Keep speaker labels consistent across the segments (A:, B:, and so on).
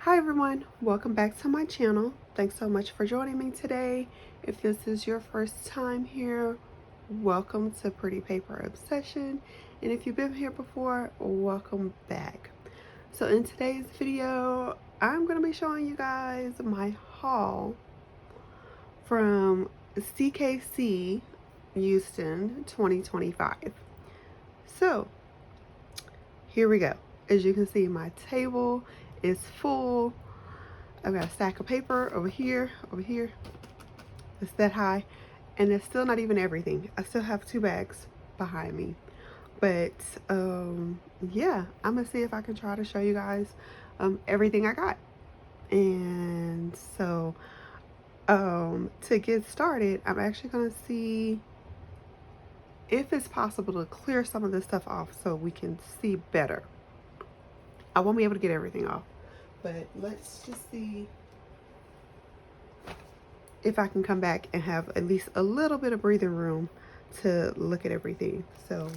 A: Hi everyone, welcome back to my channel. Thanks so much for joining me today. If this is your first time here, welcome to Pretty Paper Obsession. And if you've been here before, welcome back. So in today's video, I'm going to be showing you guys my haul from CKC Houston 2025. So here we go. As you can see, my table is full. I've got a stack of paper over here. It's that high, and it's still not even everything. I still have 2 bags behind me. But yeah, I'm gonna see if I can try to show you guys everything I got. And so to get started, I'm actually gonna see if it's possible to clear some of this stuff off so we can see better. I won't be able to get everything off, but let's just see if I can come back and have at least a little bit of breathing room to look at everything. So,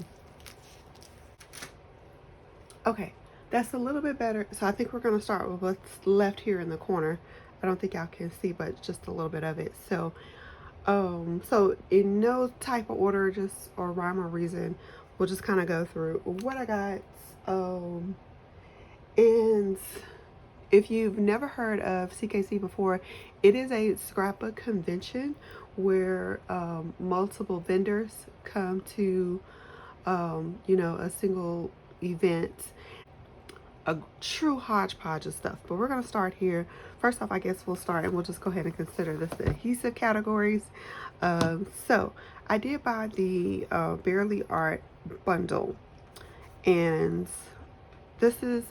A: okay, that's a little bit better. So I think we're gonna start with what's left here in the corner. I don't think y'all can see, but just a little bit of it. So, so in no type of order, just or rhyme or reason, we'll just kind of go through what I got. And if you've never heard of CKC before, it is a scrapbook convention where multiple vendors come to, a single event, a true hodgepodge of stuff. But we're going to start here. First off, I guess we'll start and we'll just go ahead and consider this the adhesive categories. So I did buy the Barely Art bundle, and this is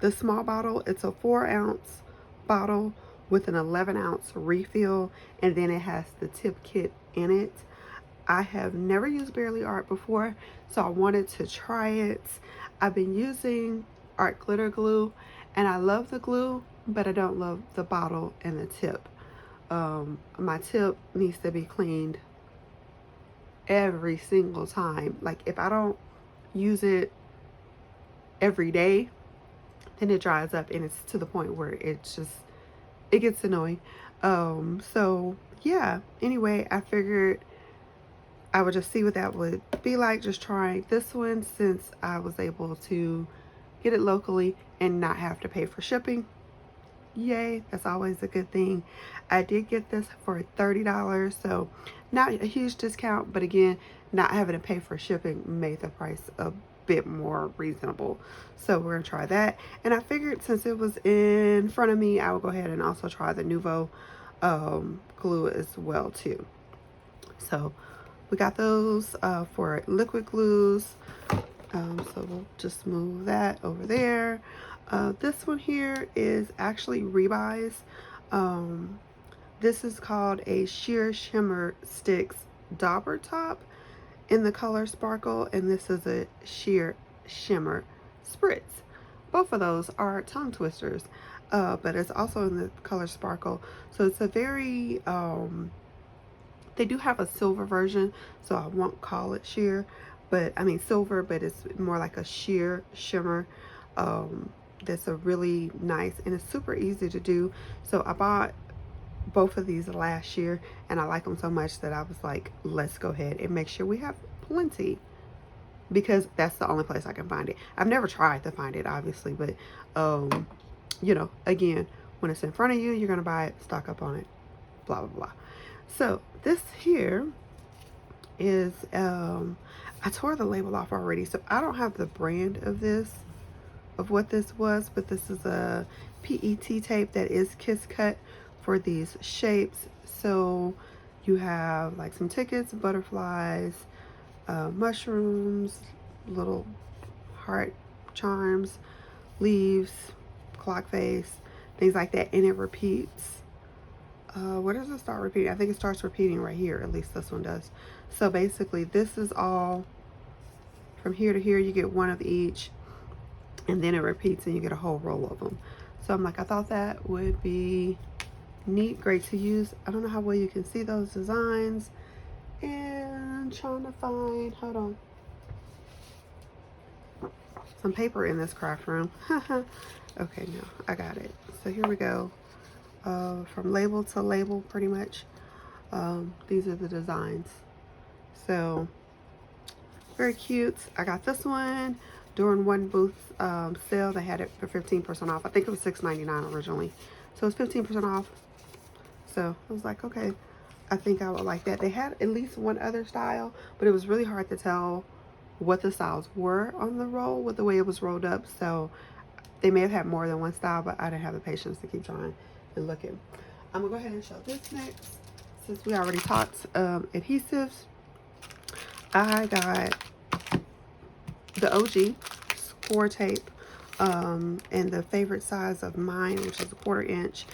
A: the small bottle. It's a 4-ounce bottle with an 11-ounce refill, and then it has the tip kit in it. I have never used Barely Art before, so I wanted to try it. I've been using art glitter glue, and I love the glue, but I don't love the bottle and the tip. My tip needs to be cleaned every single time. Like, if I don't use it every day, then it dries up, and it's to the point where it gets annoying. So yeah, anyway, I figured I would just see what that would be like, just trying this one, since I was able to get it locally and not have to pay for shipping. Yay, that's always a good thing. I did get this for $30, so not a huge discount, but again, not having to pay for shipping made the price a bit more reasonable. So we're gonna try that, and I figured since it was in front of me, I would go ahead and also try the Nuvo glue as well too. So we got those for liquid glues. So we'll just move that over there. This one here is actually Rebuys. This is called a Sheer Shimmer Sticks Dauber Top in the color Sparkle, and this is a Sheer Shimmer Spritz. Both of those are tongue twisters, but it's also in the color Sparkle. So it's a very, they do have a silver version, so I won't call it sheer, but I mean silver, but it's more like a sheer shimmer. That's a really nice, and it's super easy to do. So I bought both of these last year, and I like them so much that I was like, let's go ahead and make sure we have plenty, because that's the only place I can find it. I've never tried to find it, obviously, but again, when it's in front of you, you're gonna buy it, stock up on it, blah blah blah. So this here is I tore the label off already, so I don't have the brand of what this was, but this is a PET tape that is kiss cut for these shapes. So you have like some tickets, butterflies, mushrooms, little heart charms, leaves, clock face, things like that, and it repeats. Where does it start repeating? I think it starts repeating right here, at least this one does. So basically this is all from here to here. You get one of each, and then it repeats and you get a whole roll of them. So I'm like, I thought that would be neat, great to use. I don't know how well you can see those designs, and I'm trying to find, hold on, some paper in this craft room. Okay, no, I got it. So here we go. From label to label, pretty much. These are the designs. So very cute. I got this one during one booth sale. They had it for 15% off. I think it was $6.99 originally, so it's 15% off. So I was like, okay, I think I would like that. They had at least one other style, but it was really hard to tell what the styles were on the roll with the way it was rolled up. So they may have had more than one style, but I didn't have the patience to keep trying and looking. I'm gonna go ahead and show this next. Since we already talked adhesives, I got the OG score tape and the favorite size of mine, which is a 1/4 inch,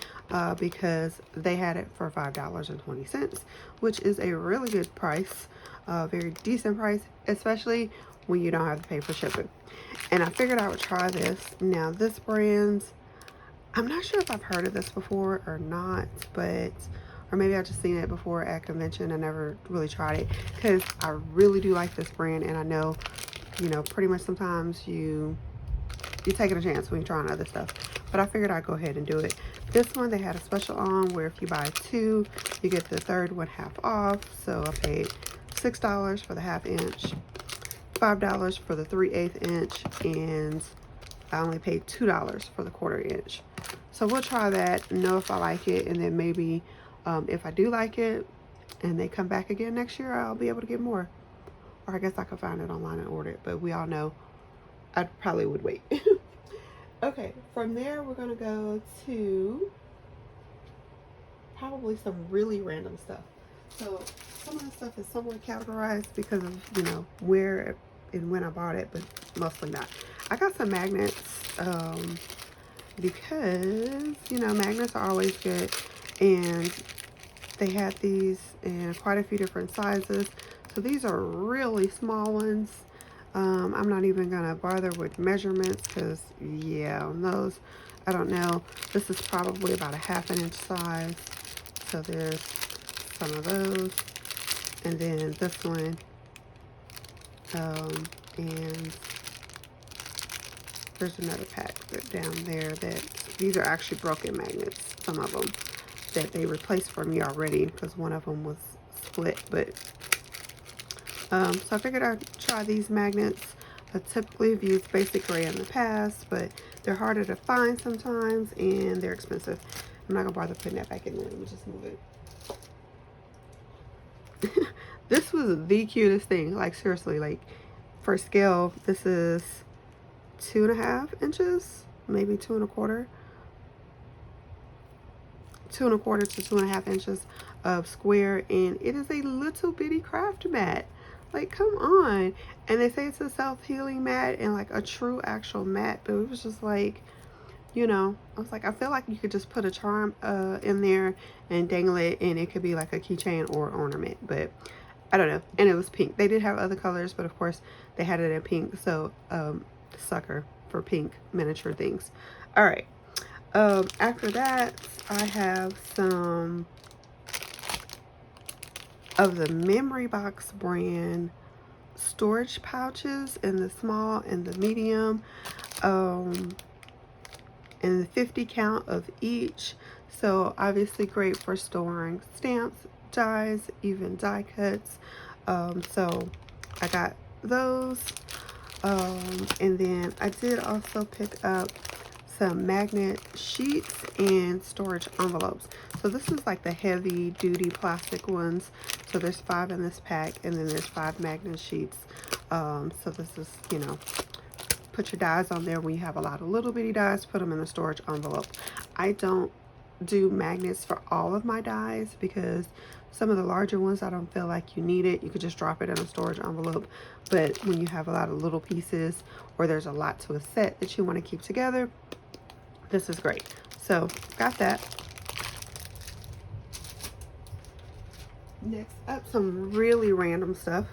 A: because they had it for $5.20, which is a really good price, very decent price, especially when you don't have to pay for shipping. And I figured I would try this. Now this brand, I'm not sure if I've heard of this before or not, but or maybe I've just seen it before at convention. I never really tried it because I really do like this brand, and I know, you know, pretty much sometimes you're taking a chance when you're trying other stuff. But I figured I'd go ahead and do it. This one, they had a special on where if you buy 2, you get the third one half off. So I paid $6 for the 1/2 inch, $5 for the 3/8 inch, and I only paid $2 for the 1/4 inch. So we'll try that, know if I like it, and then maybe if I do like it and they come back again next year, I'll be able to get more. Or I guess I could find it online and order it, but we all know I probably would wait. Okay, from there we're gonna go to probably some really random stuff. So some of the stuff is somewhat categorized because of, you know, where and when I bought it, but mostly not. I got some magnets because, you know, magnets are always good, and they had these in quite a few different sizes. So these are really small ones. I'm not even gonna bother with measurements because, yeah, on those, I don't know. This is probably about a 1/2 inch size. So there's some of those. And then this one. And there's another pack down there that these are actually broken magnets, some of them, that they replaced for me already because one of them was split. But so I figured I'd try these magnets. I typically have used basic gray in the past, but they're harder to find sometimes and they're expensive. I'm not gonna bother putting that back in there. Let me just move it. This was the cutest thing, like seriously, like for scale, this is 2.5 inches, maybe 2 1/4. 2 1/4 to 2.5 inches of square, and it is a little bitty craft mat. Like, come on. And they say it's a self-healing mat and like a true actual mat, but it was just like, you know, I was like, I feel like you could just put a charm in there and dangle it, and it could be like a keychain or ornament, but I don't know. And it was pink. They did have other colors, but of course they had it in pink. So sucker for pink miniature things. All right. After that, I have some of the Memory Box brand storage pouches in the small and the medium, and the 50 count of each. So obviously great for storing stamps, dies, even die cuts. So I got those. And then I did also pick up some magnet sheets and storage envelopes. So this is like the heavy duty plastic ones. So there's 5 in this pack, and then there's 5 magnet sheets. So this is, you know, put your dies on there. When you have a lot of little bitty dies, put them in the storage envelope. I don't do magnets for all of my dies because some of the larger ones, I don't feel like you need it. You could just drop it in a storage envelope. But when you have a lot of little pieces, or there's a lot to a set that you want to keep together, this is great. So got that. Next up, some really random stuff.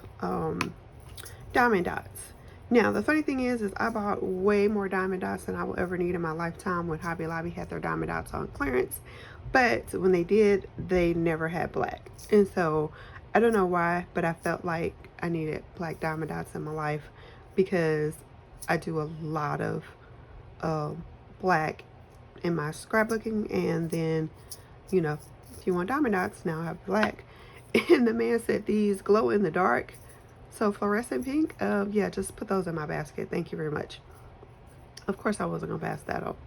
A: Diamond dots. Now the funny thing is I bought way more diamond dots than I will ever need in my lifetime when Hobby Lobby had their diamond dots on clearance. But when they did, they never had black. And so I don't know why, but I felt like I needed black diamond dots in my life because I do a lot of black in my scrapbooking, and then, you know, if you want diamond dots, now I have black. And the man said these glow in the dark, so fluorescent pink. Yeah, just put those in my basket. Thank you very much. Of course, I wasn't gonna pass that up.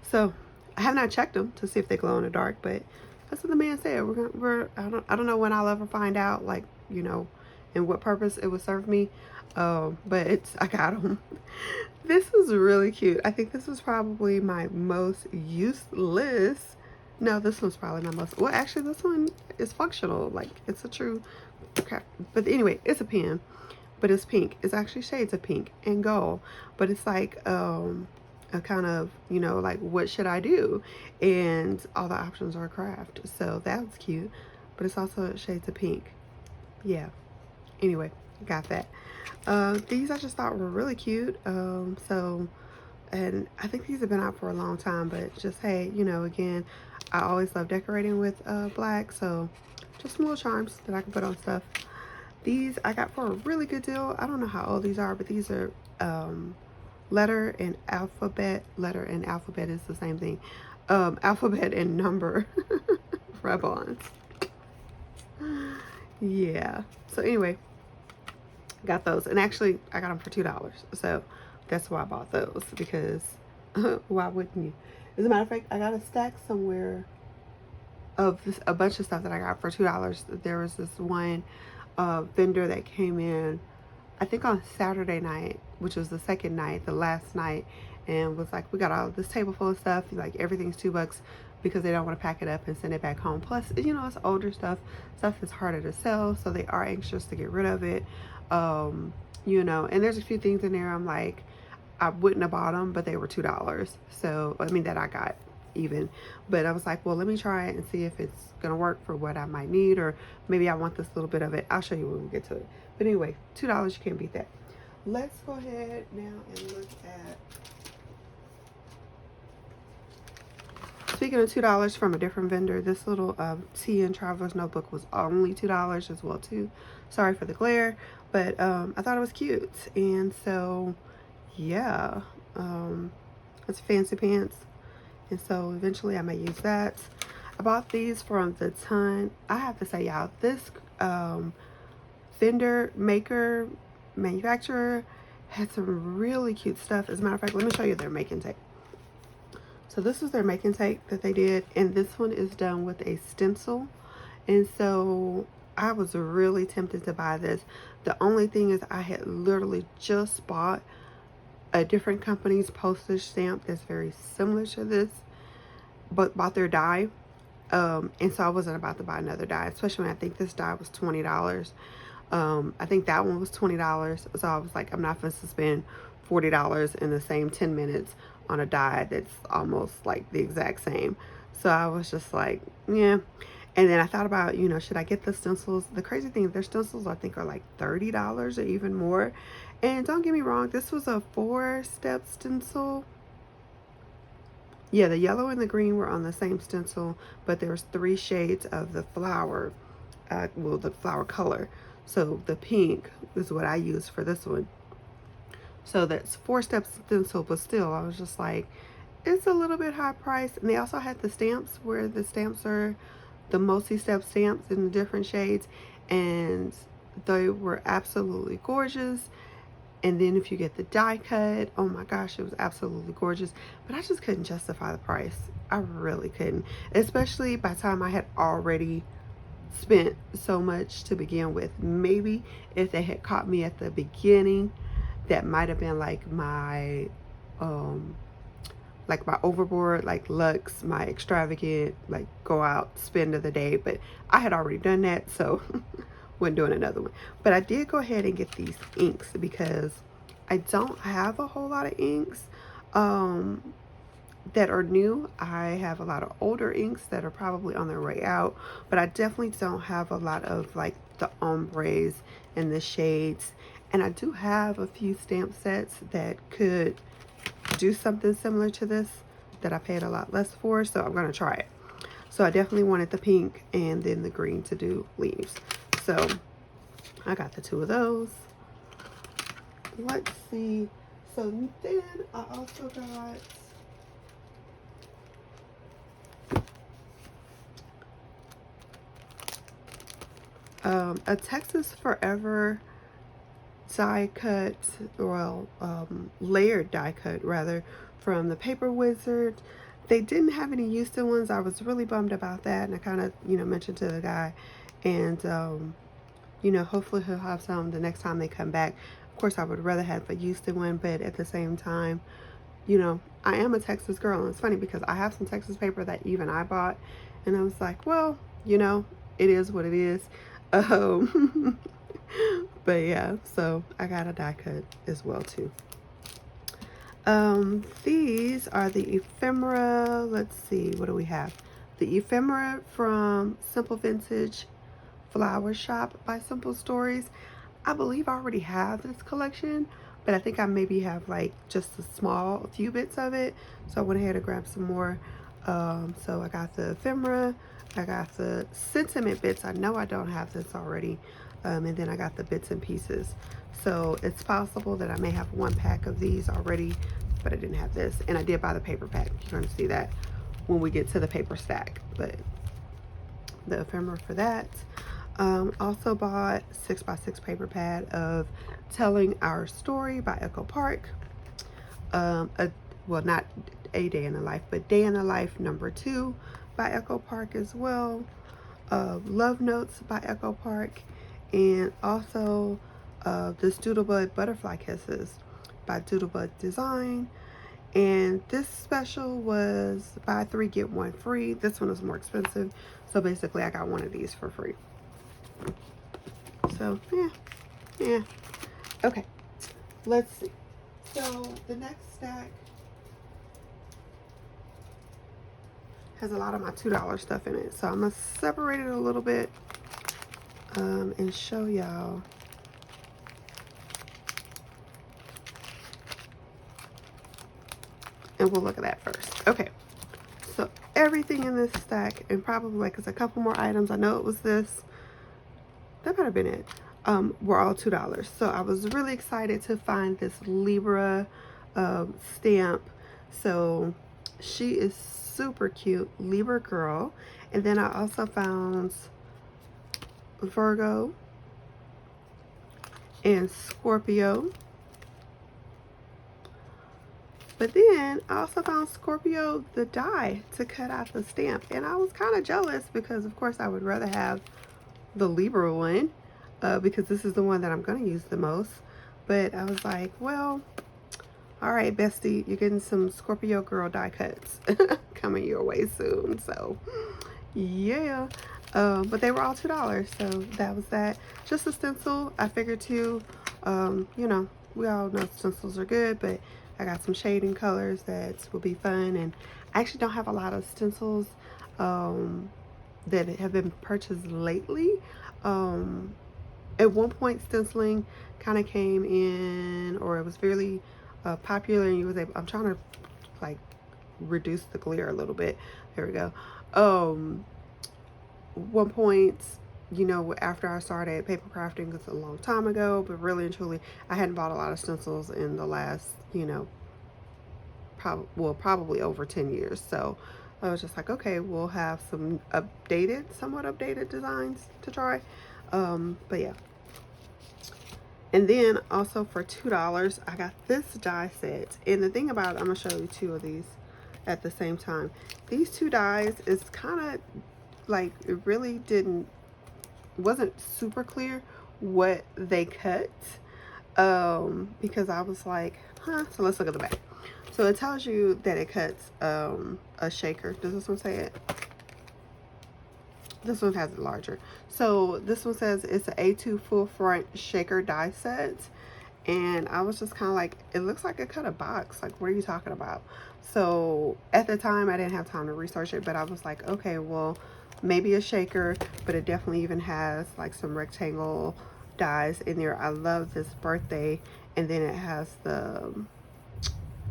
A: So I have not checked them to see if they glow in the dark, but that's what the man said. I don't know when I'll ever find out, like, you know, and what purpose it would serve me. But I got them. This is really cute. I think this was probably my most useless. No, this one's probably my most, well, actually this one is functional. Like, it's a true, okay. But anyway, it's a pen, but it's pink. It's actually shades of pink and gold, but it's like, a kind of, you know, like, what should I do? And all the options are craft. So that was cute, but it's also shades of pink. Yeah. Anyway, got that. These I just thought were really cute. So, and I think these have been out for a long time, but just, hey, you know, again, I always love decorating with black, so just some little charms that I can put on stuff. These I got for a really good deal. I don't know how old these are, but these are letter and alphabet. Letter and alphabet is the same thing. Alphabet and number rub-ons. Yeah. So anyway, got those, and actually I got them for $2, so that's why I bought those, because why wouldn't you? As a matter of fact, I got a stack somewhere of a bunch of stuff that I got for $2. There was this one vendor that came in, I think on Saturday night, which was the second night, the last night, and was like, we got all this table full of stuff, like everything's $2 because they don't want to pack it up and send it back home. Plus, you know, it's older stuff that's harder to sell, so they are anxious to get rid of it. You know, and there's a few things in there I'm like, I wouldn't have bought them, but they were $2. So, I mean, that I got even. But I was like, well, let me try it and see if it's going to work for what I might need, or maybe I want this little bit of it. I'll show you when we get to it. But anyway, $2, you can't beat that. Let's go ahead now and look at, speaking of $2 from a different vendor, this little tea and traveler's notebook was only $2 as well too. Sorry for the glare, but I thought it was cute, and so yeah, it's fancy pants, and so eventually I may use that. I bought these from the Ton. I have to say, y'all, this vendor, maker, manufacturer had some really cute stuff. As a matter of fact, let me show you their making tape. So this is their making tape that they did, and this one is done with a stencil, and so I was really tempted to buy this. The only thing is I had literally just bought a different company's postage stamp that's very similar to this, but bought their die, and so I wasn't about to buy another die, especially when I think this die was $20. I think that one was $20, so I was like, I'm not going to spend $40 in the same 10 minutes on a die that's almost like the exact same. So I was just like, yeah. And then I thought about, you know, should I get the stencils? The crazy thing is their stencils, I think, are like $30 or even more. And don't get me wrong, this was a 4-step stencil. Yeah, the yellow and the green were on the same stencil, but there was 3 shades of the flower, well, the flower color. So the pink is what I used for this one. So that's 4-step stencil, but still, I was just like, it's a little bit high price. And they also had the stamps, where the stamps are the multi-step stamps in the different shades, and they were absolutely gorgeous. And then if you get the die cut, oh my gosh, it was absolutely gorgeous. But I just couldn't justify the price. I really couldn't, especially by the time I had already spent so much to begin with. Maybe if they had caught me at the beginning, that might have been like my overboard, like Lux, my extravagant, like go out, spend of the day. But I had already done that, so wasn't doing another one. But I did go ahead and get these inks because I don't have a whole lot of inks that are new. I have a lot of older inks that are probably on their way out, but I definitely don't have a lot of like the ombres and the shades. And I do have a few stamp sets that could do something similar to this that I paid a lot less for, so I'm gonna try it. So I definitely wanted the pink and then the green to do leaves. So I got the 2 of those. Let's see. So then I also got a Texas Forever die cut, well, layered die cut rather, from the Paper Wizard. They didn't have any Houston ones. I was really bummed about that, and I kind of, mentioned to the guy, and hopefully he'll have some the next time they come back. Of course, I would rather have a Houston one, but at the same time, I am a Texas girl, and it's funny because I have some Texas paper that even I bought, and I was like, well, it is what it is. But yeah, so I got a die cut as well too. These are the ephemera. Let's see, what do we have? The ephemera from Simple Vintage Flower Shop by Simple Stories. I believe I already have this collection, but I think I maybe have like just a few bits of it. So I went ahead and grabbed some more. So I got the ephemera, I got the sentiment bits. I know I don't have this already. And then I got the bits and pieces. So it's possible that I may have one pack of these already, but I didn't have this. And I did buy the paper pack. You're going to see that when we get to the paper stack. But the ephemera for that. Also bought 6x6 paper pad of Telling Our Story by Echo Park. Well, not A Day in the Life, but Day in the Life #2 by Echo Park as well. Love Notes by Echo Park. And also the Doodlebud Butterfly Kisses by Doodlebud Design. And this special was buy 3 get 1 free. This one is more expensive, so basically I got one of these for free. So yeah. Okay, let's see. So the next stack has a lot of my $2 stuff in it, so I'm gonna separate it a little bit and show y'all. And we'll look at that first. Okay, so everything in this stack, and probably like it's a couple more items. I know it was this. That might have been it. Were all $2. So I was really excited to find this Libra stamp. So she is super cute, Libra girl. And then I also found Virgo and Scorpio. But then I also found Scorpio the die to cut out the stamp. And I was kind of jealous because of course I would rather have the Libra one because this is the one that I'm going to use the most. But I was like, well, all right, bestie, you're getting some Scorpio girl die cuts coming your way soon. So yeah, but they were all $2, so that was that. Just a stencil. I figured too, we all know stencils are good, but I got some shading colors that will be fun. And I actually don't have a lot of stencils that have been purchased lately. At one point, stenciling kind of came in, or it was really popular, and you was able, I'm trying to like reduce the glare a little bit. There we go. One point, after I started paper crafting, it's a long time ago, but really and truly, I hadn't bought a lot of stencils in the last, probably over 10 years. So I was just like, okay, we'll have some somewhat updated designs to try. But yeah. And then also for $2, I got this die set. And the thing about it, I'm gonna show you 2 of these at the same time. These 2 dies is kind of like, it really wasn't super clear what they cut. Because I was like, huh? So let's look at the back. So it tells you that it cuts a shaker. Does this one say it? This one has it larger. So this one says it's an A2 full front shaker die set. And I was just kind of like, it looks like it cut a box. Like, what are you talking about? So at the time, I didn't have time to research it, but I was like, okay, well, maybe a shaker, but it definitely even has like some rectangle dies in there. I love this birthday. And then it has the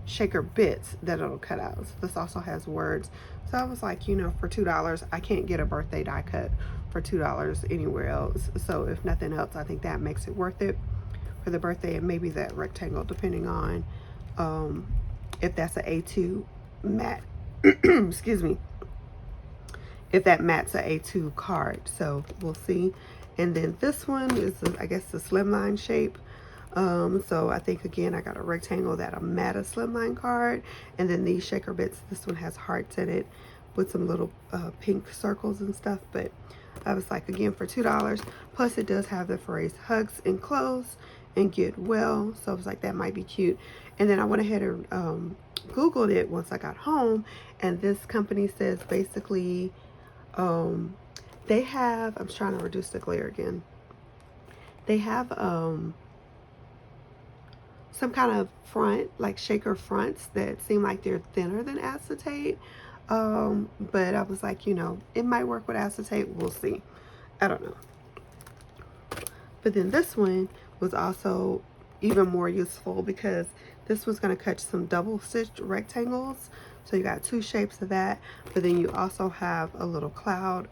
A: shaker bits that it'll cut out. So this also has words. So I was like, for $2, I can't get a birthday die cut for $2 anywhere else. So if nothing else, I think that makes it worth it for the birthday, and maybe that rectangle, depending on if that's an A2 matte. Excuse me. If that mat's a A2 card. So we'll see. And then this one is, I guess, the slimline shape. So I think, again, I got a rectangle that a matte slimline card. And then these shaker bits, this one has hearts in it with some little pink circles and stuff. But I was like, again, for $2. Plus, it does have the phrase hugs and clothes and get well. So I was like, that might be cute. And then I went ahead and Googled it once I got home. And this company says basically, they have, I'm trying to reduce the glare again. They have some kind of front, like shaker fronts that seem like they're thinner than acetate. But I was like, you know, it might work with acetate. We'll see. I don't know. But then this one was also even more useful because this was going to cut some double stitched rectangles. So you got two shapes of that, but then you also have a little cloud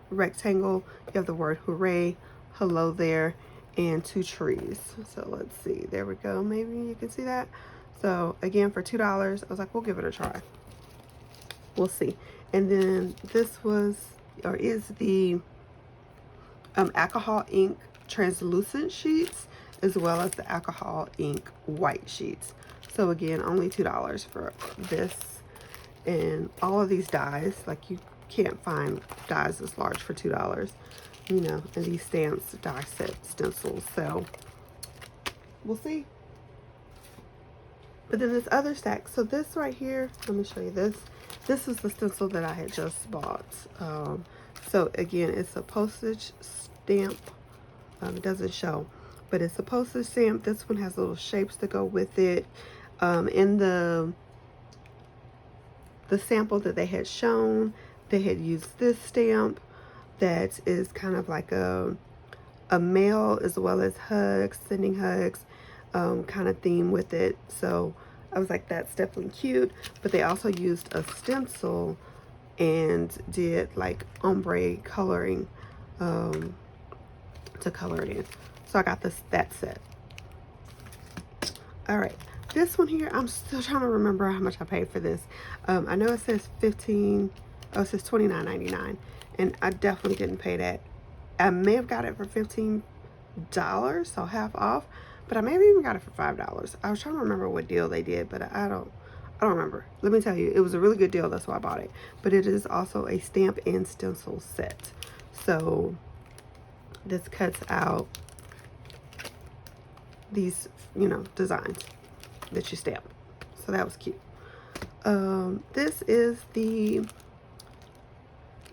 A: rectangle. You have the word hooray, hello there, and two trees. So let's see, there we go. Maybe you can see that. So again, for $2, I was like, we'll give it a try. We'll see. And then this was, or is the alcohol ink translucent sheets, as well as the alcohol ink white sheets. So again, only $2 for this. And all of these dies, like you can't find dies this large for $2, you know, and these stamps, die set stencils. So we'll see. But then this other stack, so this right here, let me show you this. This is the stencil that I had just bought. So again, it's a postage stamp. It doesn't show, but it's a postage stamp. This one has little shapes to go with it. In the sample that they had shown, they had used this stamp that is kind of like a mail as well as hugs, sending hugs kind of theme with it. So I was like, that's definitely cute. But they also used a stencil and did like ombre coloring to color it in. So I got that set. All right. This one here, I'm still trying to remember how much I paid for this. I know it says it says $29.99, and I definitely didn't pay that. I may have got it for $15, so half off, but I may have even got it for $5. I was trying to remember what deal they did, but I don't remember. Let me tell you, it was a really good deal. That's why I bought it. But it is also a stamp and stencil set. So this cuts out these, you know, designs that you stamp. So that was cute. This is the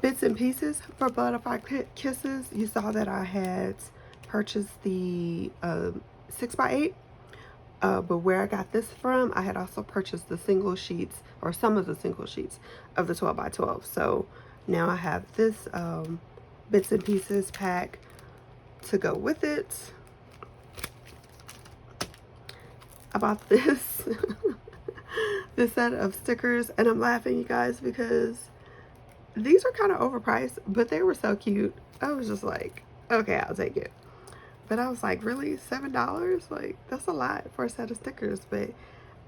A: bits and pieces for Butterfly Kisses. You saw that I had purchased the 6x8, but where I got this from, I had also purchased the single sheets, or some of the single sheets of the 12x12. So now I have this bits and pieces pack to go with it. I bought this this set of stickers, and I'm laughing, you guys, because these are kind of overpriced, but they were so cute. I was just like, okay, I'll take it. But I was like, really, $7? Like, that's a lot for a set of stickers. But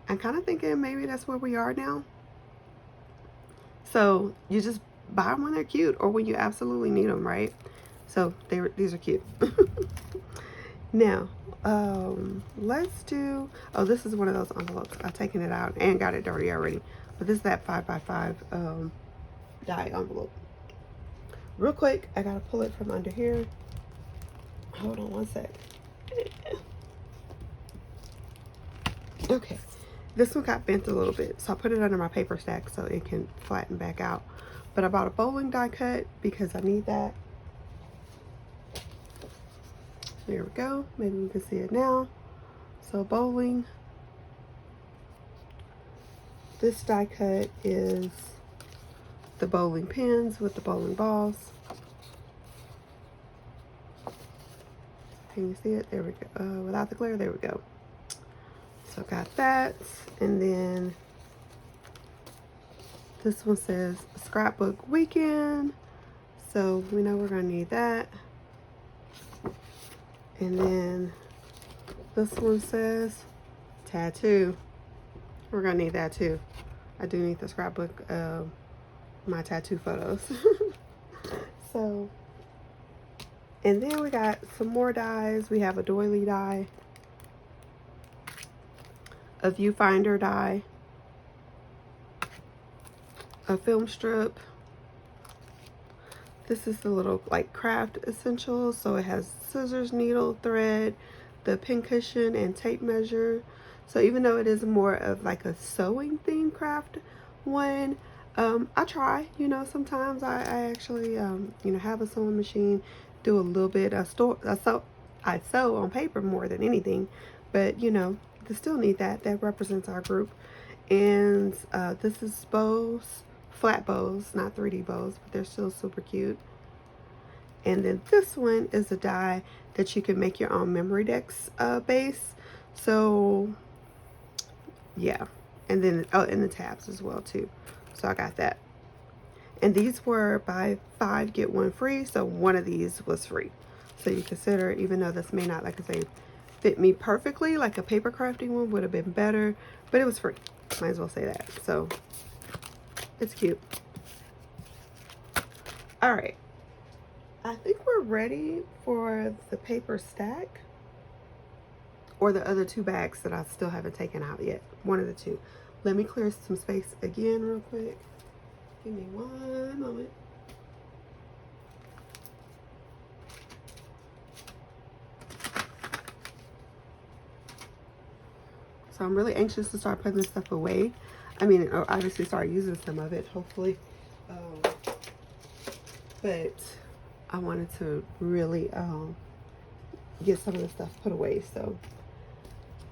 A: I'm kind of thinking maybe that's where we are now. So you just buy them when they're cute, or when you absolutely need them, right? So these are cute. Now, let's do, oh, this is one of those envelopes. I've taken it out and got it dirty already. But this is that 5x5 die envelope. Real quick, I gotta pull it from under here. Hold on one sec. Okay, this one got bent a little bit, so I put it under my paper stack so it can flatten back out. But I bought a bowling die cut because I need that. There we go. Maybe you can see it now. So bowling. This die cut is the bowling pins with the bowling balls. Can you see it? There we go. Without the glare, there we go. So got that. And then this one says Scrapbook Weekend. So we know we're going to need that. And then this one says tattoo. we're gonna need that too. I do need the scrapbook, my tattoo photos. So, and then we got some more dies. We have a doily die, a viewfinder die, a film strip. This is the little like craft essentials. So it has scissors, needle, thread, the pin cushion, and tape measure. So even though it is more of like a sewing themed craft one, I try, you know, sometimes I actually, you know, have a sewing machine, do a little bit of I sew on paper more than anything, but you know, they still need that. That represents our group. And this is bows, flat bows, not 3D bows, but they're still super cute. And then this one is a die that you can make your own memory decks base. So yeah, and then and the tabs as well too. So I got that. And these were buy 5 get 1 free, so one of these was free. So you consider, even though this may not, like I say, fit me perfectly, like a paper crafting one would have been better, but it was free. Might as well say that. So it's cute. All right, I think we're ready for the paper stack, or the other 2 bags that I still haven't taken out yet. One of the 2. Let me clear some space again real quick. Give me one moment. So I'm really anxious to start putting this stuff away. I mean, obviously start using some of it, hopefully. But I wanted to really get some of the stuff put away. So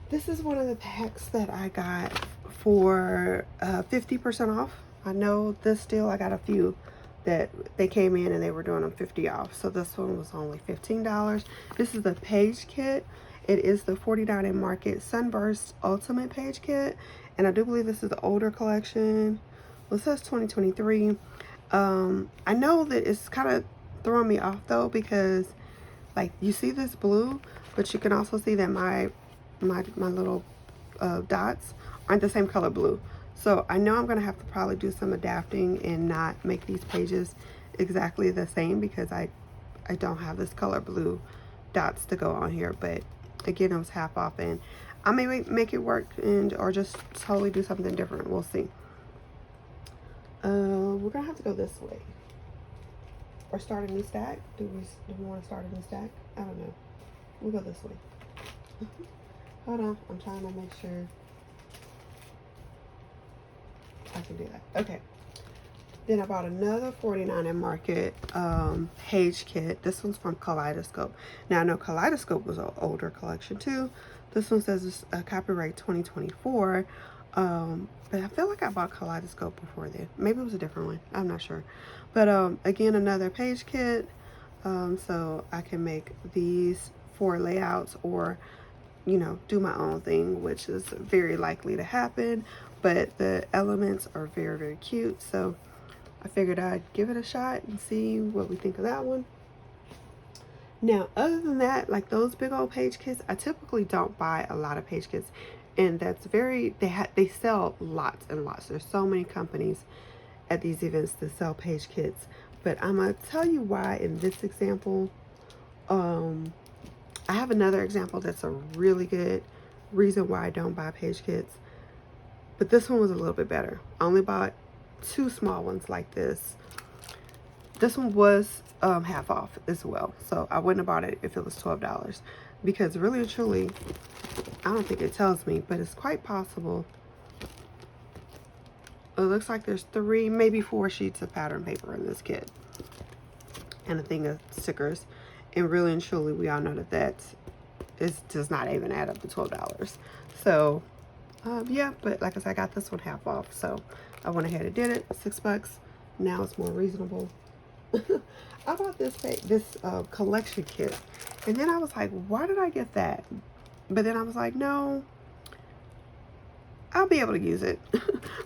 A: this is one of the packs that I got for 50% off. I know this deal, I got a few that they came in and they were doing them 50 off. So this one was only $15. This is the page kit. It is the 49 in Market Sunburst Ultimate Page Kit. And I do believe this is the older collection. Well, it says 2023. I know that it's kind of throwing me off though, because like you see this blue, but you can also see that my little dots aren't the same color blue. So I know I'm gonna have to probably do some adapting and not make these pages exactly the same, because I don't have this color blue dots to go on here. But again, it was half off, and I may make it work, and or just totally do something different. We'll see. We're gonna have to go this way, or start a new stack. Do we want to start a new stack? I don't know. We'll go this way. Hold on, I'm trying to make sure I can do that. Okay. Then I bought another 49 in Market page kit. This one's from Kaleidoscope. Now I know Kaleidoscope was an older collection too. This one says it's copyright 2024. But I feel like I bought Kaleidoscope before then. Maybe it was a different one. I'm not sure. But again, another page kit. So I can make these 4 layouts, or you know, do my own thing, which is very likely to happen. But the elements are very, very cute. So I figured I'd give it a shot and see what we think of that one. Now, other than that, like those big old page kits, I typically don't buy a lot of page kits. And that's very, they sell lots and lots. There's so many companies at these events that sell page kits. But I'm going to tell you why in this example. I have another example that's a really good reason why I don't buy page kits. But this one was a little bit better. I only bought 2 small ones like this. This one was half off as well. So I wouldn't have bought it if it was $12. Because really and truly, I don't think it tells me, but it's quite possible. It looks like there's 3, maybe 4 sheets of pattern paper in this kit. And a thing of stickers. And really and truly, we all know that does not even add up to $12. So, yeah, but like I said, I got this one half off. So I went ahead and did it. $6. Now it's more reasonable. I bought this collection kit. And then I was like, why did I get that? But then I was like, no, I'll be able to use it.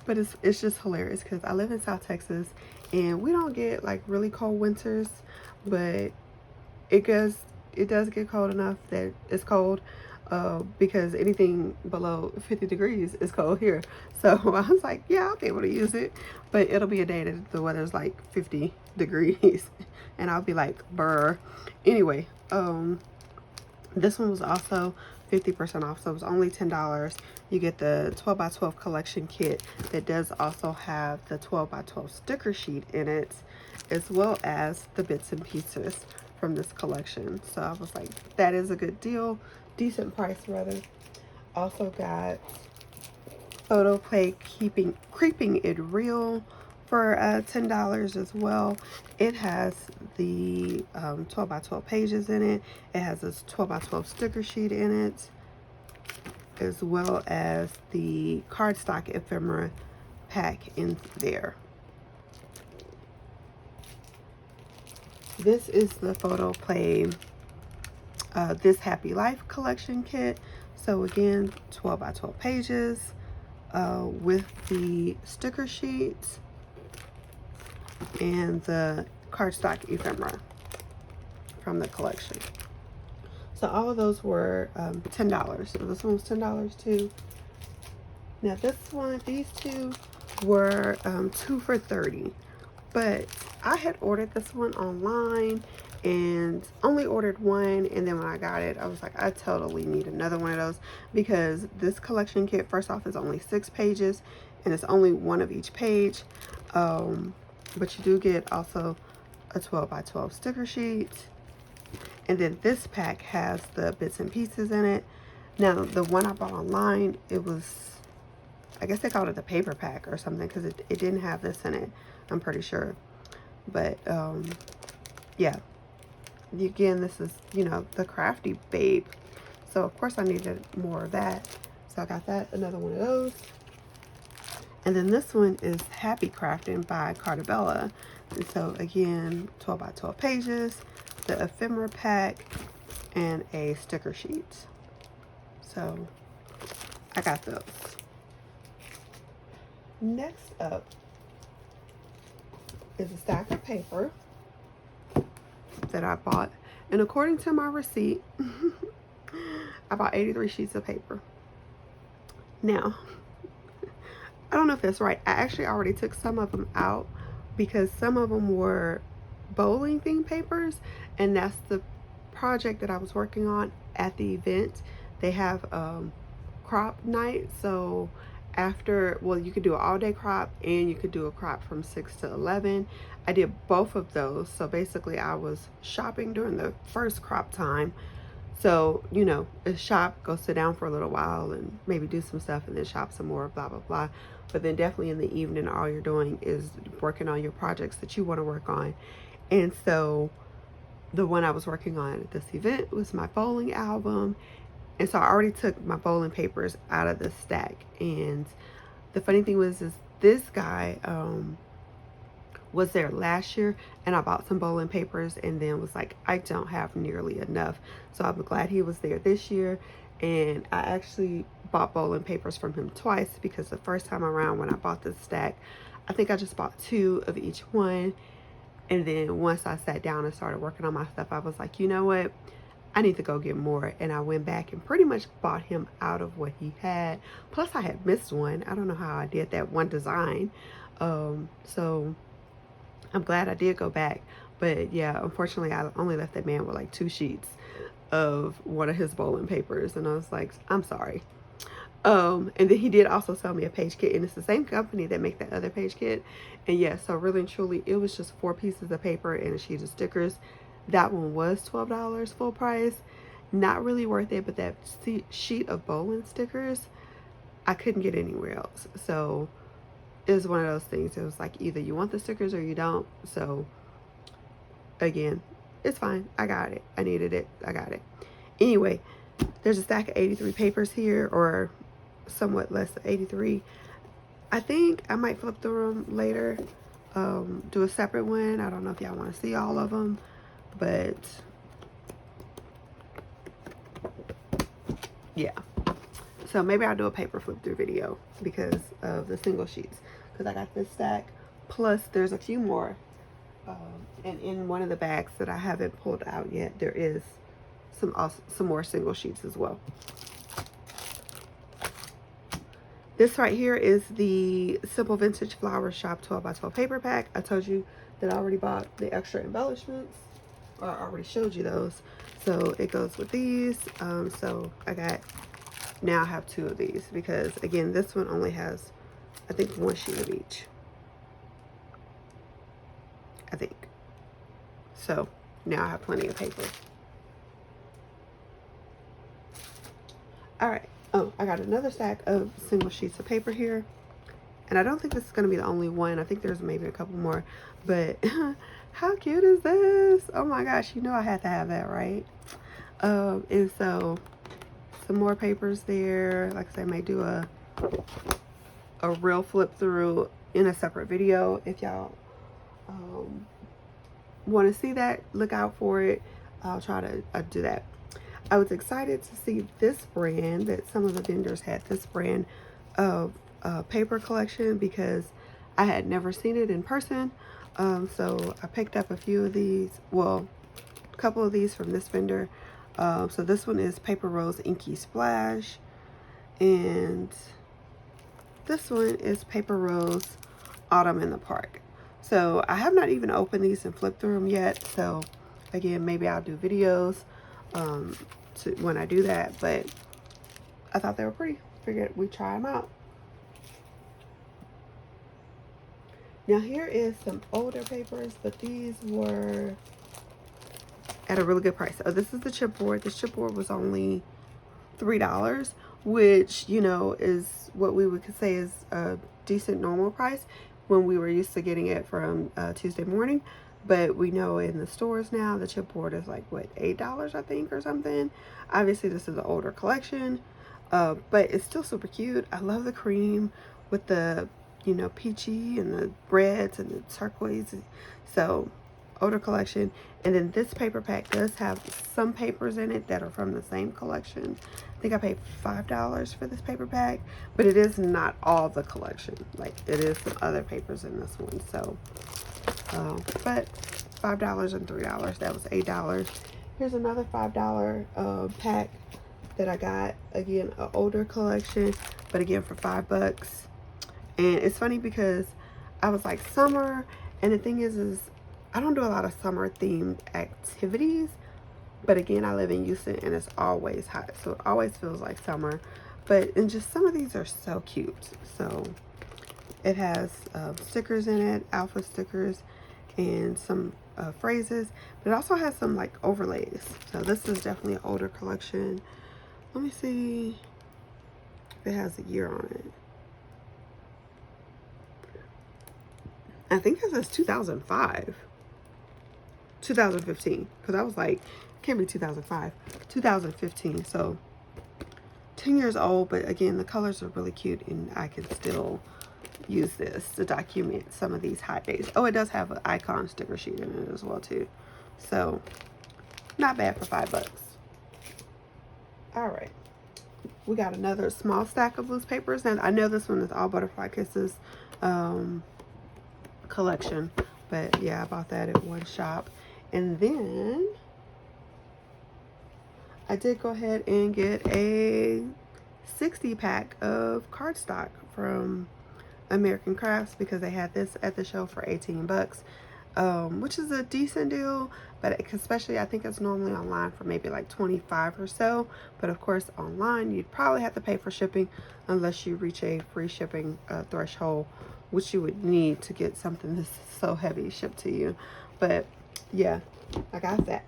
A: But it's just hilarious because I live in South Texas and we don't get like really cold winters, but it does get cold enough that it's cold. because anything below 50 degrees is cold here. So I was like, yeah, I'll be able to use it, but it'll be a day that the weather's like 50 degrees and I'll be like, brr. Anyway, this one was also 50% off, so it was only $10. You get the 12 by 12 collection kit that does also have the 12 by 12 sticker sheet in it, as well as the bits and pieces from this collection. So I was like, that is a good deal, decent price rather. Also got photo play Creeping It Real for $10 as well. It has the 12 by 12 pages in it. It has this 12 by 12 sticker sheet in it, as well as the cardstock ephemera pack in there. This is the photo play This Happy Life collection kit. So again, 12 by 12 pages with the sticker sheets and the cardstock ephemera from the collection. So all of those were $10. So this one was $10 too. Now this one, these two were 2 for $30. But I had ordered this one online and only ordered one, and then when I got it, I was like, I totally need another one of those, because this collection kit, first off, is only 6 pages and it's only one of each page. But you do get also a 12 by 12 sticker sheet, and then this pack has the bits and pieces in it. Now the one I bought online, it was, I guess they called it the paper pack or something, because it didn't have this in it, I'm pretty sure. But yeah, again, this is, you know, the Crafty Babe, so of course I needed more of that, so I got that, another one of those. And then this one is Happy Crafting by Cartabella. And so again, 12 by 12 pages, the ephemera pack, and a sticker sheet. So I got those. Next up is a stack of paper that I bought. And according to my receipt, I bought 83 sheets of paper. Now, I don't know if that's right. I actually already took some of them out because some of them were bowling themed papers, and that's the project that I was working on at the event. They have crop night, so after, well, you could do an all-day crop and you could do a crop from 6 to 11. I did both of those, so basically I was shopping during the first crop time. So, you know, shop, go sit down for a little while and maybe do some stuff and then shop some more, blah, blah, blah. But then definitely in the evening, all you're doing is working on your projects that you want to work on. And so the one I was working on at this event was my bowling album. And so I already took my bowling papers out of the stack. And the funny thing was, is this guy was there last year, and I bought some bowling papers and then was like, I don't have nearly enough. So I'm glad he was there this year. And I actually bought bowling papers from him twice, because the first time around when I bought this stack, I think I just bought 2 of each one. And then once I sat down and started working on my stuff, I was like, you know what? I need to go get more. And I went back and pretty much bought him out of what he had. Plus I had missed one. I don't know how I did that one design. So I'm glad I did go back. But yeah, unfortunately I only left that man with like 2 sheets of one of his bowling papers. And I was like, I'm sorry. And then he did also sell me a page kit, and it's the same company that make that other page kit. And yeah, so really and truly, it was just 4 pieces of paper and a sheet of stickers. That one was $12 full price. Not really worth it, but that sheet of bowling stickers, I couldn't get anywhere else. So it was one of those things. It was like, either you want the stickers or you don't. So again, it's fine. I got it. I needed it. I got it. Anyway, there's a stack of 83 papers here, or somewhat less than 83. I think I might flip through them later, do a separate one. I don't know if y'all want to see all of them, but yeah. So maybe I'll do a paper flip through video because of the single sheets, because I got this stack, plus there's a few more. And in one of the bags that I haven't pulled out yet, there is some more single sheets as well. This right here is the Simple Vintage Flower Shop 12 by 12 paper pack. I told you that I already bought the extra embellishments, or I already showed you those. So it goes with these. So now I have 2 of these because again, this one only has, I think, 1 sheet of each. I think. So now I have plenty of paper. All right. Oh, I got another stack of single sheets of paper here. And I don't think this is going to be the only one. I think there's maybe a couple more. But how cute is this? Oh my gosh, you know I had to have that, right? And so some more papers there. Like I said, I may do a real flip through in a separate video. If y'all want to see that, look out for it. I'll try to do that. I was excited to see this brand, that some of the vendors had this brand of paper collection because I had never seen it in person. So I picked up a few of these, well, a couple of these from this vendor. So this one is Paper Rose Inky Splash, and this one is Paper Rose Autumn in the Park. So I have not even opened these and flipped through them yet. So again, maybe I'll do videos when I do that, but I thought they were pretty. Figured we'd try them out. Now here is some older papers, but these were at a really good price. Oh, this is the chipboard. This chipboard was only $3, which, you know, is what we would say is a decent normal price when we were used to getting it from Tuesday Morning. But we know in the stores now, the chipboard is like, what, $8, I think, or something. Obviously, this is an older collection, but it's still super cute. I love the cream with the, you know, peachy and the reds and the turquoise. So, older collection. And then this paper pack does have some papers in it that are from the same collection. I think I paid $5 for this paper pack, but it is not all the collection. Like, it is some other papers in this one. So, but $5 and $3, that was $8. Here's another $5 pack that I got. Again, an older collection, but again for $5. And it's funny because I was like, summer, and the thing is I don't do a lot of summer themed activities, but again, I live in Houston and it's always hot, so it always feels like summer. And just some of these are so cute. So it has stickers in it, alpha stickers, and some phrases, but it also has some like overlays. So this is definitely an older collection. Let me see if it has a year on it. I think it says 2005, 2015, because I was like, can't be 2005, 2015. So 10 years old, but again, the colors are really cute, and I can still use this to document some of these hot days. Oh, it does have an icon sticker sheet in it as well too. So not bad for $5. All right, we got another small stack of loose papers. Now I know this one is all Butterfly Kisses collection, but yeah, I bought that at one shop. And then I did go ahead and get a 60 pack of cardstock from American Crafts because they had this at the show for $18, which is a decent deal, but especially I think it's normally online for maybe like $25 or so. But of course, online you'd probably have to pay for shipping unless you reach a free shipping threshold, which you would need to get something that's so heavy shipped to you. But yeah, I got that.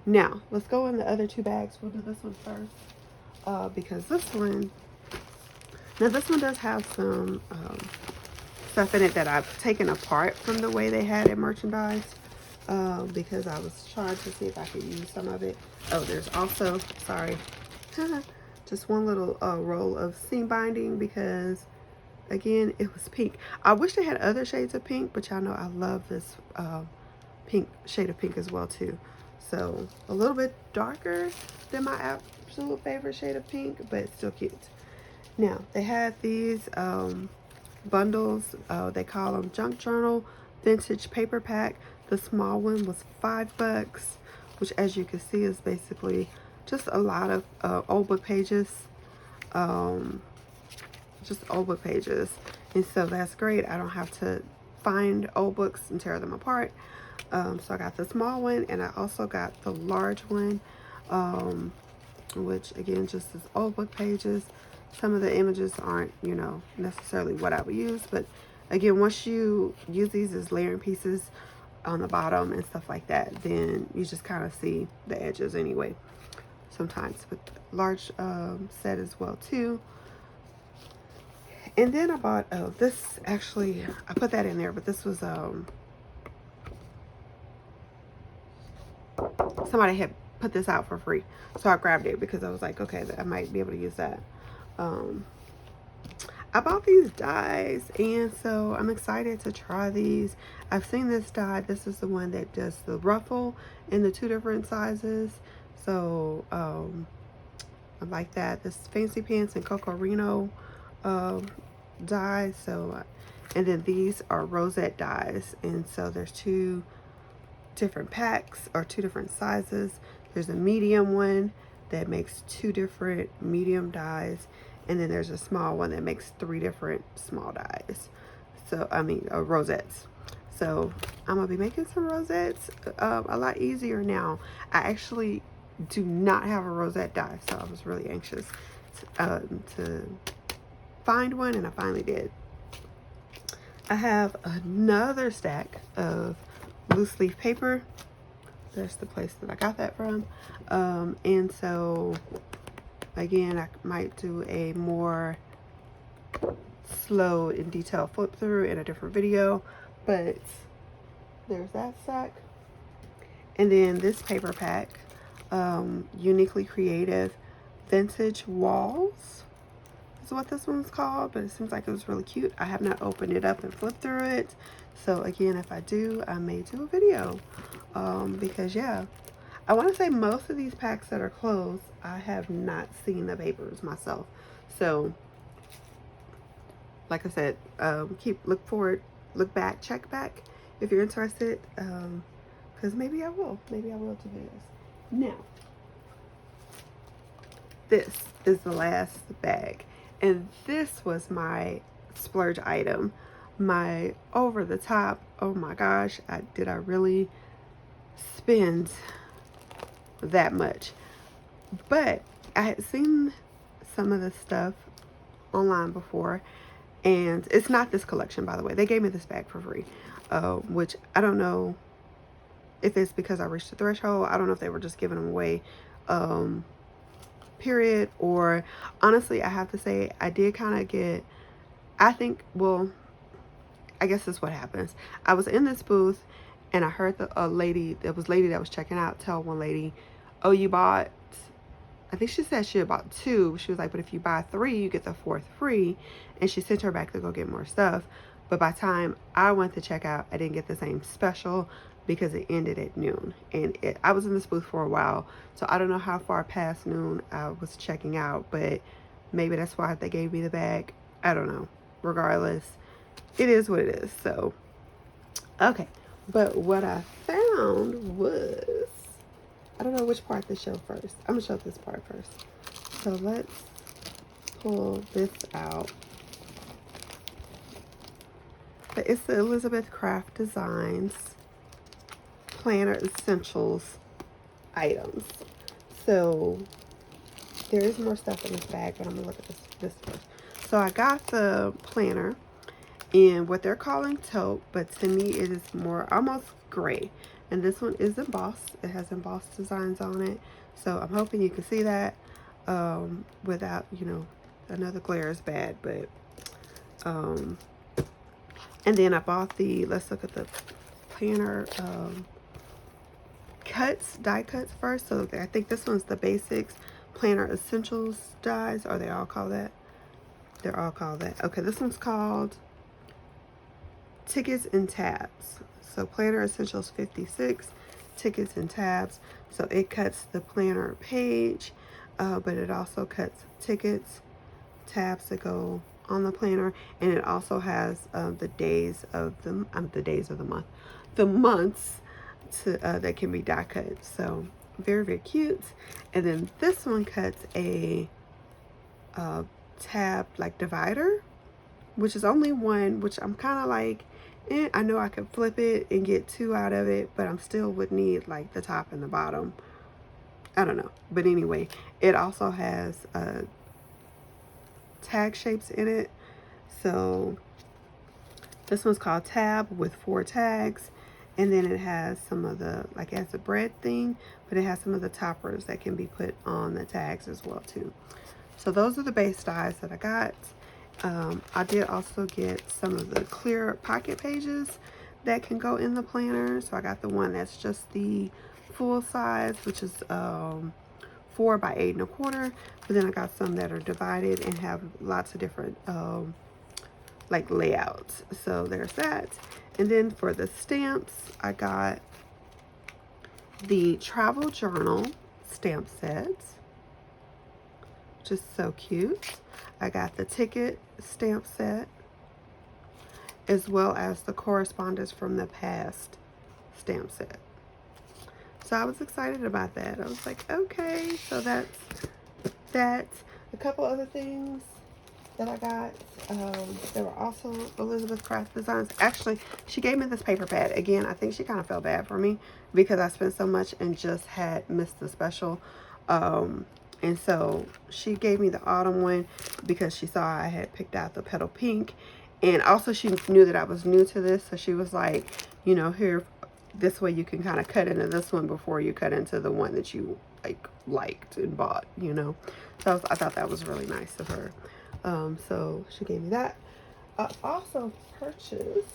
A: Now let's go in the other 2 bags. We'll do this one first because this one does have some stuff in it that I've taken apart from the way they had it merchandised, because I was trying to see if I could use some of it. Oh, there's also, sorry, just one little roll of seam binding because again, it was pink. I wish they had other shades of pink, but y'all know I love this pink shade of pink as well too. So a little bit darker than my absolute favorite shade of pink, but it's still cute. Now they had these bundles. They call them Junk Journal Vintage Paper Pack. The small one was $5, which as you can see is basically just a lot of old book pages. Just old book pages. And so that's great. I don't have to find old books and tear them apart. So I got the small one, and I also got the large one, which again just is old book pages. Some of the images aren't, you know, necessarily what I would use, but again, once you use these as layering pieces on the bottom and stuff like that, then you just kind of see the edges anyway sometimes. But large set as well too. And then I bought, oh, this actually, I put that in there, but this was somebody had put this out for free, so I grabbed it because I was like, okay, I might be able to use that. I bought these dies, and so I'm excited to try these. I've seen this die. This is the one that does the ruffle in the 2 different sizes. So I like that. This Fancy Pants and Coco Reno die. So and then these are rosette dies, and so there's 2 different packs or 2 different sizes. There's a medium one that makes 2 different medium dies, and then there's a small one that makes 3 different small dies. So I mean rosettes. So I'm gonna be making some rosettes a lot easier now. I actually do not have a rosette die, so I was really anxious to find one, and I finally did. I have another stack of loose leaf paper. There's the place that I got that from. And so again, I might do a more slow and detailed flip through in a different video, but there's that stack. And then this paper pack, Uniquely Creative Vintage Walls is what this one's called, but it seems like it was really cute. I have not opened it up and flipped through it, so again, if I do, I may do a video, because yeah, I want to say most of these packs that are closed, I have not seen the papers myself. So like I said, look back, check back if you're interested, because maybe I will do this. Now, this is the last bag, and this was my splurge item, my over the top. Oh my gosh, did I really spend that much? But I had seen some of this stuff online before, and it's not this collection, by the way. They gave me this bag for free, which I don't know if it's because I reached the threshold. I don't know if they were just giving them away, period, or honestly, I have to say I did kind of get, I think, well, I guess that's what happens. I was in this booth, and I heard a lady that was checking out tell one lady, oh, you bought, I think she said she had bought 2. She was like, but if you buy 3, you get the 4th free. And she sent her back to go get more stuff. But by the time I went to check out, I didn't get the same special because it ended at noon. And I was in this booth for a while, so I don't know how far past noon I was checking out, but maybe that's why they gave me the bag. I don't know. Regardless, it is what it is. So, okay. But what I found was, I don't know which part to show first. I'm going to show this part first. So let's pull this out. But it's the Elizabeth Craft Designs Planner Essentials items. So there is more stuff in this bag, but I'm going to look at this first. So I got the planner in what they're calling taupe, but to me it is more almost gray. And this one is embossed. It has embossed designs on it. So I'm hoping you can see that without, you know, another glare is bad. But, and then I bought let's look at the planner die cuts first. So I think this one's the Basics Planner Essentials dies. Or they all call that? They're all called that. Okay, this one's called Tickets and Tabs. So Planner Essentials 56, Tickets and Tabs. So it cuts the planner page, but it also cuts tickets, tabs that go on the planner, and it also has the days of the months to that can be die cut. So Very, very cute. And then this one cuts a tab like divider, which is only one, which I'm kind of like, I know I could flip it and get 2 out of it, but I'm still would need like the top and the bottom. I don't know. But anyway, it also has tag shapes in it. So this one's called tab with 4 tags. And then it has some of the, like it has a bread thing, but it has some of the toppers that can be put on the tags as well too. So those are the base dies that I got. I did also get some of the clear pocket pages that can go in the planner. So I got the one that's just the full size, which is 4 by 8 1/4. But then I got some that are divided and have lots of different like layouts. So there's that. And then for the stamps, I got the travel journal stamp sets, which is so cute. I got the ticket stamp set, as well as the correspondence from the past stamp set. So I was excited about that. I was like, okay, so that's that. A couple other things that I got. There were also Elizabeth Craft Designs. Actually, she gave me this paper pad. Again, I think she kind of felt bad for me because I spent so much and just had missed the special. And so she gave me the autumn one because she saw I had picked out the petal pink. And also she knew that I was new to this. So she was like, you know, here, this way you can kind of cut into this one before you cut into the one that you liked and bought, you know. So I thought that was really nice of her. So she gave me that. I also purchased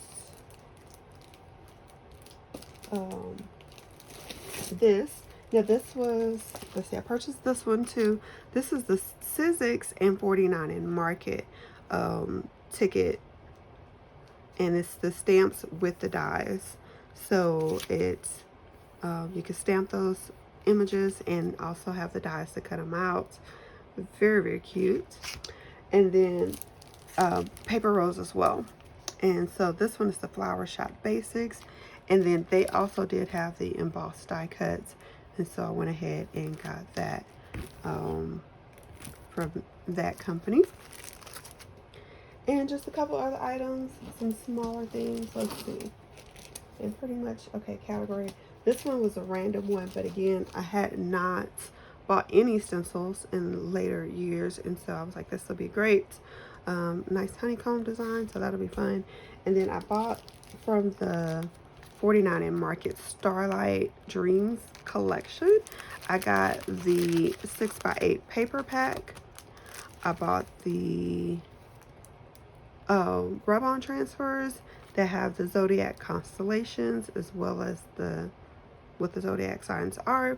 A: this. Yeah, this was, let's see, I purchased this one too. This is the Sizzix and 49 in Market ticket. And it's the stamps with the dies. So it's, you can stamp those images and also have the dies to cut them out. Very, very cute. And then paper rolls as well. And so this one is the Flower Shop Basics. And then they also did have the embossed die cuts. And so I went ahead and got that from that company. And just a couple other items, some smaller things. Let's see. And pretty much, okay, category. This one was a random one, but again, I had not bought any stencils in later years. And so I was like, this will be great. Nice honeycomb design, so that'll be fun. And then I bought from the 49 in Market Starlight Dreams collection. I got the 6x8 paper pack. I bought the rub-on transfers that have the zodiac constellations as well as what the zodiac signs are.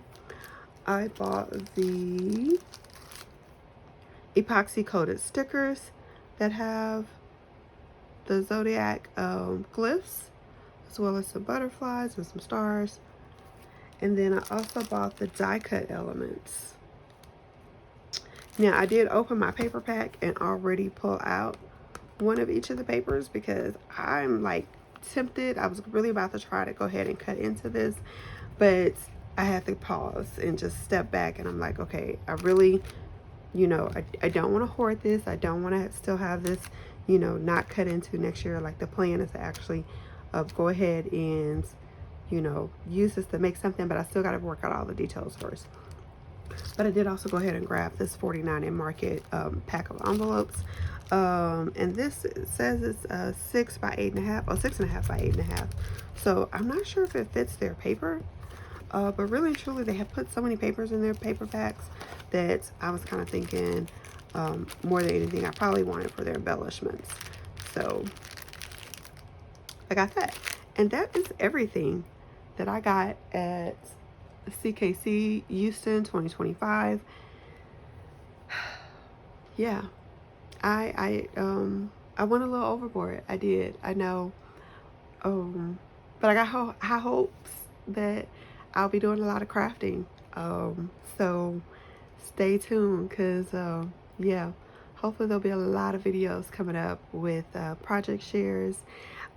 A: I bought the epoxy coated stickers that have the zodiac glyphs, as well as some butterflies and some stars. And then I also bought the die cut elements. Now I did open my paper pack and already pull out one of each of the papers because I'm like tempted. I was really about to try to go ahead and cut into this, but I had to pause and just step back, and I'm like, okay, I really, you know, I don't want to hoard this. I don't want to still have this, you know, not cut into next year. Like the plan is to actually go ahead and, you know, use this to make something, but I still got to work out all the details first. But I did also go ahead and grab this 49 in Market pack of envelopes. And this says it's 6 by 8.5 or 6.5 by 8.5. So I'm not sure if it fits their paper. But really and truly, they have put so many papers in their paper packs that I was kind of thinking more than anything, I probably wanted for their embellishments. So I got that. And that is everything that I got at CKC Houston 2025. Yeah, I went a little overboard. I did. I know. But I got high hopes that I'll be doing a lot of crafting. So stay tuned, because yeah, hopefully there'll be a lot of videos coming up with project shares.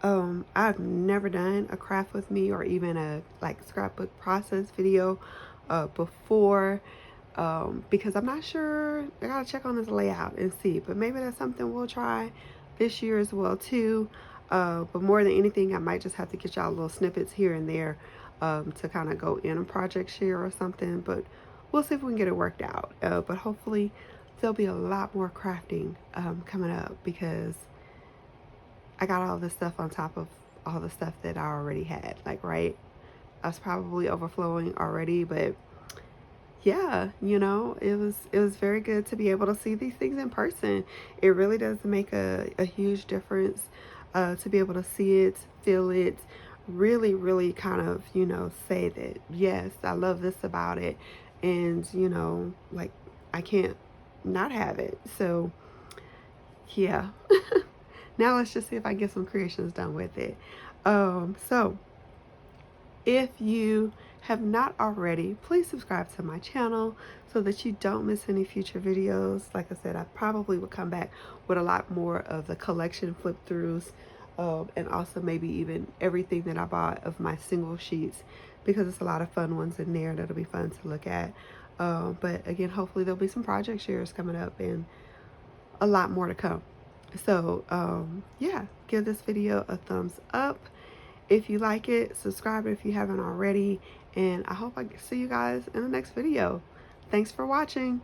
A: I've never done a craft with me or even a like scrapbook process video before, because I'm not sure. I gotta check on this layout and see, but maybe that's something we'll try this year as well too. But more than anything, I might just have to get y'all little snippets here and there, to kind of go in a project share or something, but we'll see if we can get it worked out. But hopefully there'll be a lot more crafting coming up, because I got all this stuff on top of all the stuff that I already had. Like, right, I was probably overflowing already, but yeah, it was very good to be able to see these things in person. It really does make a huge difference, to be able to see it, feel it, really, really kind of, say that, yes, I love this about it. And, like, I can't not have it. So, yeah. Now let's just see if I get some creations done with it. So if you have not already, please subscribe to my channel so that you don't miss any future videos. Like I said, I probably will come back with a lot more of the collection flip throughs, and also maybe even everything that I bought of my single sheets, because it's a lot of fun ones in there that'll be fun to look at. But again, hopefully there'll be some project shares coming up and a lot more to come. So yeah, give this video a thumbs up if you like it, subscribe if you haven't already, and I hope I see you guys in the next video. Thanks for watching.